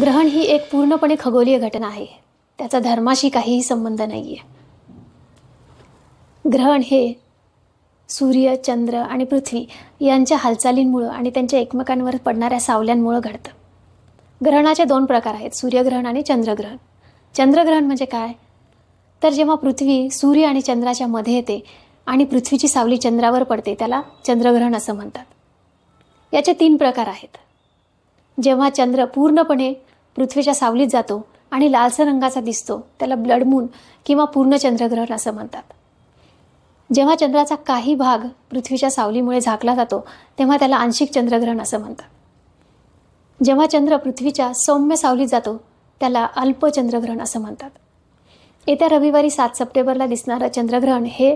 ग्रहण ही एक पूर्णपणे खगोलीय घटना आहे. त्याचा धर्माशी काहीही संबंध नाही आहे. ग्रहण हे सूर्य, चंद्र आणि पृथ्वी यांच्या हालचालींमुळे आणि त्यांच्या एकमेकांवर पडणाऱ्या सावल्यांमुळे घडतं. ग्रहणाचे 2 प्रकार आहेत, सूर्यग्रहण आणि चंद्रग्रहण. चंद्रग्रहण म्हणजे काय? तर जेव्हा पृथ्वी सूर्य आणि चंद्राच्या मध्ये येते आणि पृथ्वीची सावली चंद्रावर पडते त्याला चंद्रग्रहण असं म्हणतात. याचे 3 प्रकार आहेत. जेव्हा चंद्र पूर्णपणे पृथ्वीच्या सावलीत जातो आणि लालसर रंगाचा दिसतो त्याला ब्लड मून किंवा पूर्ण चंद्रग्रहण असं म्हणतात. जेव्हा चंद्राचा काही भाग पृथ्वीच्या सावलीमुळे झाकला जातो तेव्हा त्याला आंशिक चंद्रग्रहण असं म्हणतात. जेव्हा चंद्र पृथ्वीच्या सौम्य सावलीत जातो त्याला अल्प चंद्रग्रहण असं म्हणतात. येत्या रविवारी 7 सप्टेंबरला दिसणारं चंद्रग्रहण हे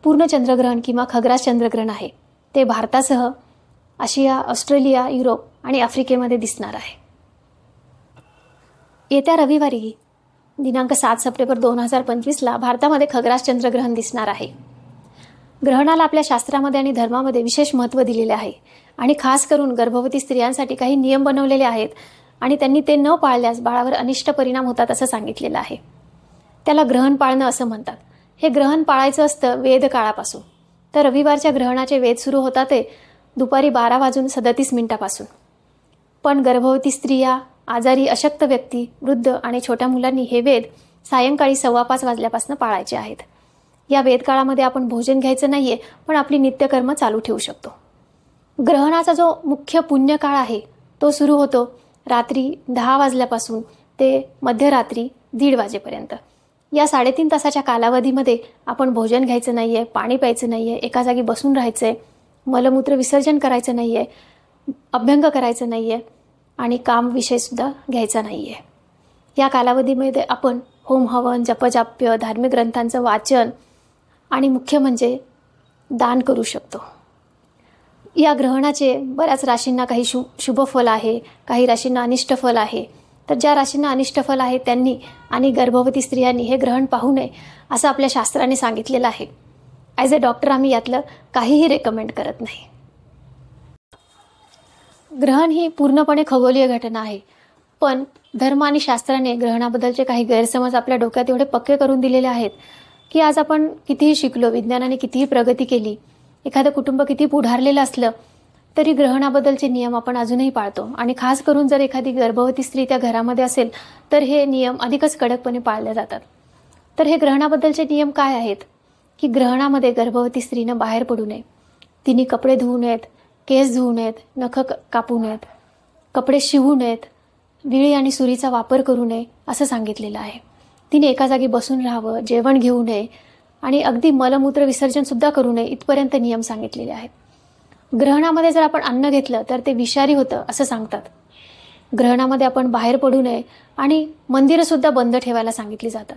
पूर्ण चंद्रग्रहण किंवा खग्रास चंद्रग्रहण आहे. ते भारतासह आशिया, ऑस्ट्रेलिया, युरोप आणि आफ्रिकेमध्ये दिसणार आहे. येत्या रविवारी दिनांक 7 सप्टेंबर 2025ला भारतामध्ये खग्रास चंद्रग्रहण दिसणार आहे. ग्रहणाला आपल्या शास्त्रामध्ये आणि धर्मामध्ये विशेष महत्त्व दिलेले आहे आणि खास करून गर्भवती स्त्रियांसाठी काही नियम बनवलेले आहेत आणि त्यांनी ते न पाळल्यास बाळावर अनिष्ट परिणाम होतात असं सांगितलेलं आहे. त्याला ग्रहण पाळणं असं म्हणतात. हे ग्रहण पाळायचं असतं वेद काळापासून. तर रविवारच्या ग्रहणाचे वेद सुरू होतात ते दुपारी 12:37 पण गर्भवती स्त्रिया, आजारी अशक्त व्यक्ती, वृद्ध आणि छोट्या मुलांनी हे वेद सायंकाळी 5:15 वाजल्यापासून पाळायचे आहेत. या वेदकाळामध्ये आपण भोजन घ्यायचं नाहीये पण आपली नित्यकर्म चालू ठेवू शकतो. ग्रहणाचा जो मुख्य पुण्यकाळ आहे तो सुरू होतो रात्री 10 वाजल्यापासून ते मध्यरात्री 1:30 वाजेपर्यंत. या 3.5 तासाच्या कालावधीमध्ये आपण भोजन घ्यायचं नाहीये, पाणी प्यायचं नाहीये, एका जागी बसून राहायचंय, मलमूत्र विसर्जन करायचं नाहीये, अभ्यंग करायचं नाहीये आणि काम विषयसुद्धा घ्यायचा नाहीये. या कालावधीमध्ये आपण होम हवन, जपजाप्य, धार्मिक ग्रंथांचं वाचन आणि मुख्य म्हणजे दान करू शकतो. या ग्रहणाचे बऱ्याच राशींना काही शुभ फल आहे, काही राशींना अनिष्ट फल आहे. तर ज्या राशींना अनिष्ट फल आहे त्यांनी आणि गर्भवती स्त्रियांनी हे ग्रहण पाहू नये असं आपल्या शास्त्राने सांगितलेलं आहे. ॲज अ डॉक्टर आम्ही यातलं काहीही रेकमेंड करत नाही. ग्रहण ही पूर्णपणे खगोलीय घटना आहे पण धर्म आणि शास्त्राने ग्रहणाबद्दलचे काही गैरसमज आपल्या डोक्यात एवढे पक्के करून दिलेले आहेत की आज आपण कितीही शिकलो, विज्ञानाने कितीही प्रगती केली, एखादं कुटुंब किती पुढारलेलं असलं तरी ग्रहणाबद्दलचे नियम आपण अजूनही पाळतो. आणि खास करून जर एखादी गर्भवती स्त्री त्या घरामध्ये असेल तर हे नियम अधिकच कडकपणे पाळले जातात. तर हे ग्रहणाबद्दलचे नियम काय आहेत की ग्रहणामध्ये गर्भवती स्त्रीनं बाहेर पडू नये, तिने कपडे धुवू नयेत, केस धुवू नयेत, नख कापू नयेत, कपडे शिवू नयेत, विळी आणि सुरीचा वापर करू नये असं सांगितलेलं आहे. तिने एका जागी बसून राहावं, जेवण घेऊ नये आणि अगदी मलमूत्र विसर्जनसुद्धा करू नये इथपर्यंत नियम सांगितलेले आहेत. ग्रहणामध्ये जर आपण अन्न घेतलं तर ते विषारी होतं असं सांगतात. ग्रहणामध्ये आपण बाहेर पडू नये आणि मंदिरंसुद्धा बंद ठेवायला सांगितली जातात.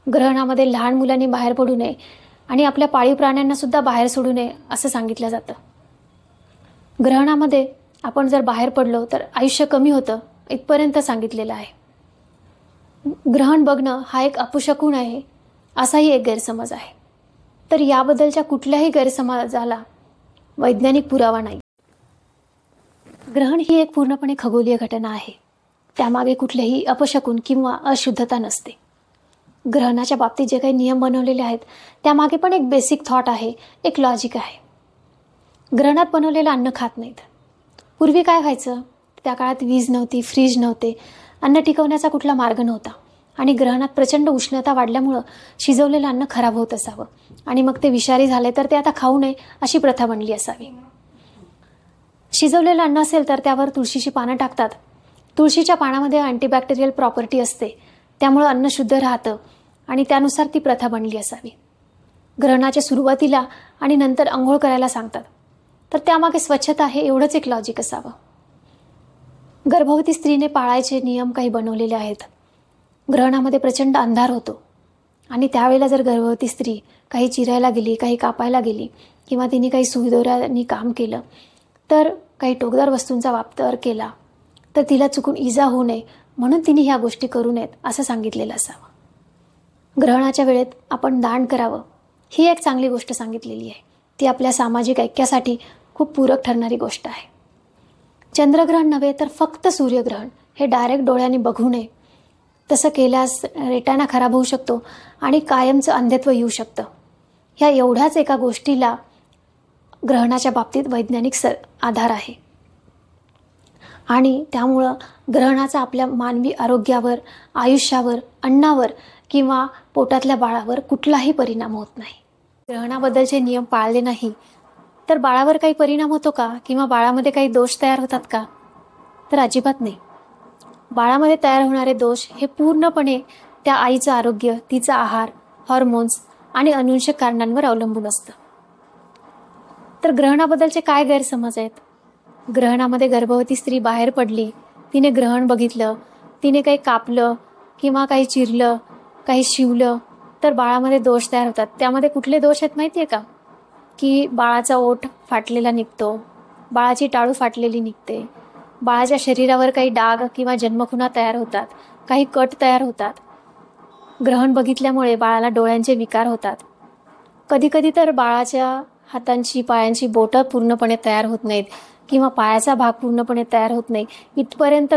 ग्रहणामध्ये लहान मुलांनी बाहेर पडू नये आणि आपल्या पाळीव प्राण्यांनासुद्धा बाहेर सोडू नये असं सांगितलं जातं. ग्रहणामध्ये आपण जर बाहेर पडलो तर आयुष्य कमी होतं इथपर्यंत सांगितलेलं आहे. ग्रहण बघणं हा एक अपशकुन आहे असाही एक गैरसमज आहे. तर याबद्दलच्या कुठल्याही गैरसमजाला वैज्ञानिक पुरावा नाही. ग्रहण ही एक पूर्णपणे खगोलीय घटना आहे. त्यामागे कुठलेही अपशकुन किंवा अशुद्धता नसते. ग्रहणाच्या बाबतीत जे काही नियम बनवलेले आहेत त्यामागे पण एक बेसिक थॉट आहे, एक लॉजिक आहे. ग्रहणात बनवलेलं अन्न खात नाहीत. पूर्वी काय व्हायचं, त्या काळात वीज नव्हती, फ्रीज नव्हते, अन्न टिकवण्याचा कुठला मार्ग नव्हता आणि ग्रहणात प्रचंड उष्णता वाढल्यामुळं शिजवलेलं अन्न खराब होत असावं आणि मग ते विषारी झाले तर ते आता खाऊ नये अशी प्रथा बनली असावी. शिजवलेलं अन्न असेल तर त्यावर तुळशीची पानं टाकतात. तुळशीच्या पानामध्ये अँटीबॅक्टेरियल प्रॉपर्टी असते, त्यामुळं अन्न शुद्ध राहतं आणि त्यानुसार ती प्रथा बनली असावी. ग्रहणाच्या सुरुवातीला आणि नंतर अंघोळ करायला सांगतात, तर त्यामागे स्वच्छता आहे एवढंच एक लॉजिक असावं. गर्भवती स्त्रीने पाळायचे नियम काही बनवलेले आहेत. ग्रहणामध्ये प्रचंड अंधार होतो आणि त्यावेळेला जर गर्भवती स्त्री काही चिरायला गेली, काही कापायला गेली किंवा तिने काही सुईदोऱ्यांनी काम केलं तर काही टोकदार वस्तूंचा वापर केला तर तिला चुकून इजा होऊ नये म्हणून तिने ह्या गोष्टी करू नयेत असं सांगितलेलं असावं. ग्रहणाच्या वेळेत आपण दान करावं ही एक चांगली गोष्ट सांगितलेली आहे. ती आपल्या सामाजिक ऐक्यासाठी खूप पूरक ठरणारी गोष्ट आहे. चंद्रग्रहण नव्हे तर फक्त सूर्यग्रहण हे डायरेक्ट डोळ्यांनी बघू नये. तसं केल्यास रेटाना खराब होऊ शकतो आणि कायमचं अंधत्व येऊ शकतं. ह्या एवढ्याच एका गोष्टीला ग्रहणाच्या बाबतीत वैज्ञानिक आधार आहे आणि त्यामुळं ग्रहणाचा आपल्या मानवी आरोग्यावर, आयुष्यावर, अन्नावर किंवा पोटातल्या बाळावर कुठलाही परिणाम होत नाही. ग्रहणाबद्दलचे नियम पाळले नाही तर बाळावर काही परिणाम होतो का किंवा बाळामध्ये काही दोष तयार होतात का? तर अजिबात नाही. बाळामध्ये तयार होणारे दोष हे पूर्णपणे त्या आईचं आरोग्य, तिचा आहार, हॉर्मोन्स आणि अनुवंशिक कारणांवर अवलंबून असतं. तर ग्रहणाबद्दलचे काय गैरसमज आहेत? ग्रहणामध्ये गर्भवती स्त्री बाहेर पडली, तिने ग्रहण बघितलं, तिने काही कापलं किंवा काही चिरलं, काही शिवलं तर बाळामध्ये दोष तयार होतात. त्यामध्ये कुठले दोष आहेत माहिती आहे का? की बाळाचा ओठ फाटलेला निघतो, बाळाची टाळू फाटलेली निघते, बाळाच्या शरीरावर काही डाग किंवा जन्मखुणा तयार होतात, काही कट तयार होतात. ग्रहण बघितल्यामुळे बाळाला डोळ्यांचे विकार होतात. कधीकधी तर बाळाच्या हातांची, पायांची बोटं पूर्णपणे तयार होत नाहीत किंवा पायाचा भाग पूर्णपणे तयार होत नाही. इथपर्यंत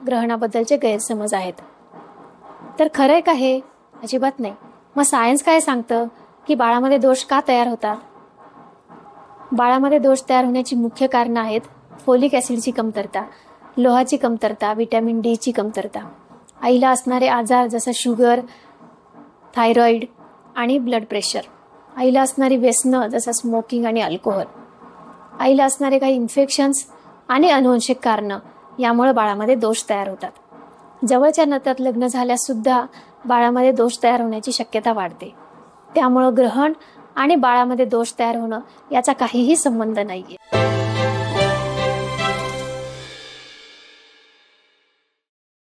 ग्रहणाबद्दलचे गैरसमज आहेत. तर खरं आहे का हे? अजिबात नाही. मग सायन्स काय सांगतं की बाळामध्ये दोष का तयार होतात? बाळामध्ये दोष तयार होण्याची मुख्य कारणं आहेत फोलिक ॲसिडची कमतरता, लोहाची कमतरता, व्हिटॅमिन डीची कमतरता, आईला असणारे आजार जसं शुगर, थायरॉईड आणि ब्लड प्रेशर, आईला असणारी व्यसनं जसं स्मोकिंग आणि अल्कोहोल, आईला असणारे काही इन्फेक्शन्स आणि अनुवंशिक कारणं, यामुळे बाळामध्ये दोष तयार होतात. जवळच्या नात्यात लग्न झाल्याससुद्धा बाळामध्ये दोष तयार होण्याची शक्यता वाढते. त्यामुळं ग्रहण आणि बाळामध्ये दोष तयार होणं याचा काहीही संबंध नाही आहे.